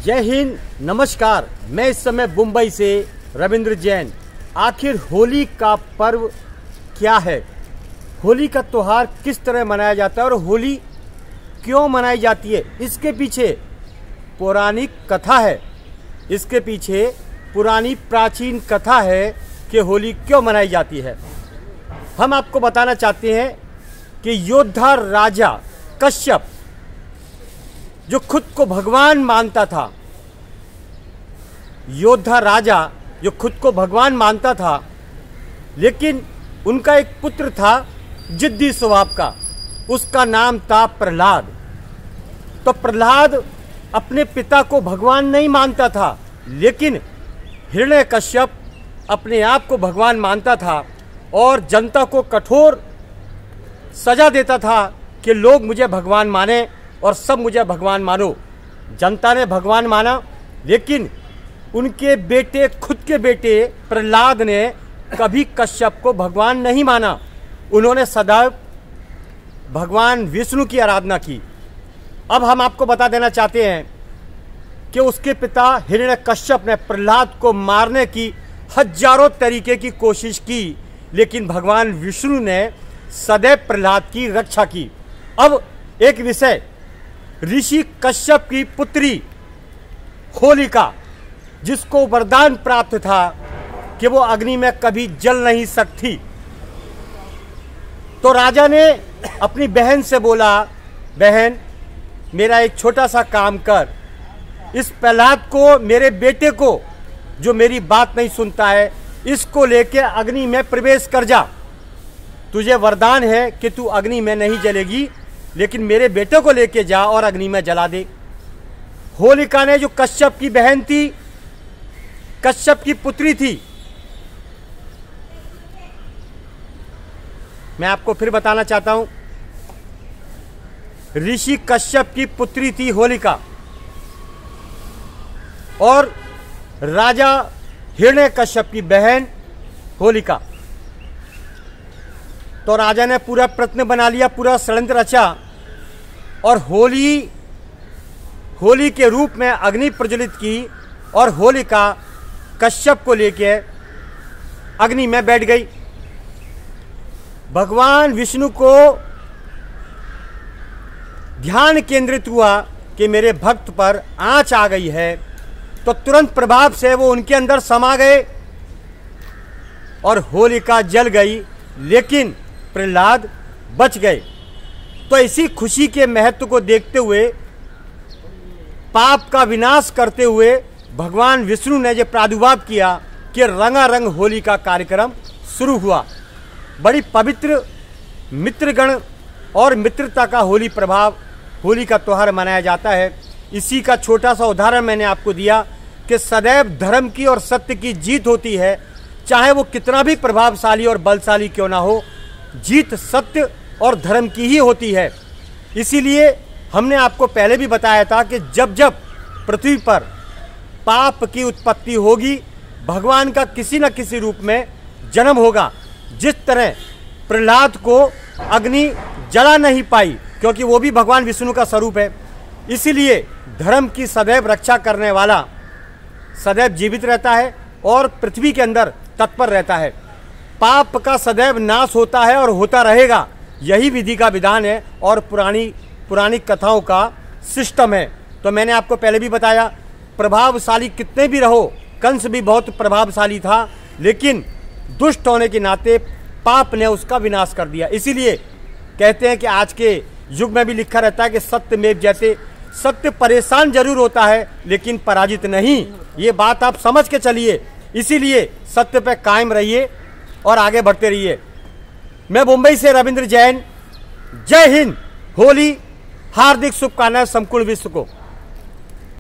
जय हिंद, नमस्कार। मैं इस समय मुंबई से रविंद्र जैन। आखिर होली का पर्व क्या है, होली का त्यौहार किस तरह मनाया जाता है और होली क्यों मनाई जाती है, इसके पीछे पौराणिक कथा है। इसके पीछे पुरानी प्राचीन कथा है कि होली क्यों मनाई जाती है। हम आपको बताना चाहते हैं कि योद्धा राजा कश्यप जो खुद को भगवान मानता था, योद्धा राजा जो खुद को भगवान मानता था, लेकिन उनका एक पुत्र था जिद्दी स्वभाव का, उसका नाम था प्रहलाद। तो प्रहलाद अपने पिता को भगवान नहीं मानता था, लेकिन हिरण्यकश्यप अपने आप को भगवान मानता था और जनता को कठोर सजा देता था कि लोग मुझे भगवान माने और सब मुझे भगवान मानो। जनता ने भगवान माना, लेकिन उनके बेटे, खुद के बेटे प्रहलाद ने कभी कश्यप को भगवान नहीं माना। उन्होंने सदैव भगवान विष्णु की आराधना की। अब हम आपको बता देना चाहते हैं कि उसके पिता हिरण्यकश्यप ने प्रहलाद को मारने की हजारों तरीके की कोशिश की, लेकिन भगवान विष्णु ने सदैव प्रहलाद की रक्षा की। अब एक विषय, ऋषि कश्यप की पुत्री होलिका, जिसको वरदान प्राप्त था कि वो अग्नि में कभी जल नहीं सकती, तो राजा ने अपनी बहन से बोला, बहन मेरा एक छोटा सा काम कर, इस प्रहलाद को, मेरे बेटे को जो मेरी बात नहीं सुनता है, इसको लेके अग्नि में प्रवेश कर जा। तुझे वरदान है कि तू अग्नि में नहीं जलेगी, लेकिन मेरे बेटे को लेके जा और अग्नि में जला दे। होलिका ने, जो कश्यप की बहन थी, कश्यप की पुत्री थी, मैं आपको फिर बताना चाहता हूं, ऋषि कश्यप की पुत्री थी होलिका और राजा हिरण्यकश्यप की बहन होलिका। तो राजा ने पूरा प्रयत्न बना लिया, पूरा षड्यंत्र रचा और होली के रूप में अग्नि प्रज्वलित की और होलिका कश्यप को लेके अग्नि में बैठ गई। भगवान विष्णु को ध्यान केंद्रित हुआ कि मेरे भक्त पर आंच आ गई है, तो तुरंत प्रभाव से वो उनके अंदर समा गए और होलिका जल गई, लेकिन प्रहलाद बच गए। तो इसी खुशी के महत्व को देखते हुए, पाप का विनाश करते हुए, भगवान विष्णु ने जो प्रादुर्भाव किया कि रंगारंग होली का कार्यक्रम शुरू हुआ। बड़ी पवित्र मित्रगण और मित्रता का होली प्रभाव, होली का त्यौहार मनाया जाता है। इसी का छोटा सा उदाहरण मैंने आपको दिया कि सदैव धर्म की और सत्य की जीत होती है, चाहे वो कितना भी प्रभावशाली और बलशाली क्यों ना हो, जीत सत्य और धर्म की ही होती है। इसीलिए हमने आपको पहले भी बताया था कि जब जब पृथ्वी पर पाप की उत्पत्ति होगी, भगवान का किसी न किसी रूप में जन्म होगा। जिस तरह प्रहलाद को अग्नि जला नहीं पाई, क्योंकि वो भी भगवान विष्णु का स्वरूप है, इसीलिए धर्म की सदैव रक्षा करने वाला सदैव जीवित रहता है और पृथ्वी के अंदर तत्पर रहता है। पाप का सदैव नाश होता है और होता रहेगा, यही विधि का विधान है और पुरानी कथाओं का सिस्टम है। तो मैंने आपको पहले भी बताया, प्रभावशाली कितने भी रहो, कंस भी बहुत प्रभावशाली था, लेकिन दुष्ट होने के नाते पाप ने उसका विनाश कर दिया। इसीलिए कहते हैं कि आज के युग में भी लिखा रहता है कि सत्यमेव जयते, सत्य परेशान जरूर होता है लेकिन पराजित नहीं। ये बात आप समझ के चलिए, इसीलिए सत्य पे कायम रहिए और आगे बढ़ते रहिए। मैं मुंबई से रविंद्र जैन। जय हिंद। होली हार्दिक शुभकामनाएं संपूर्ण विश्व को।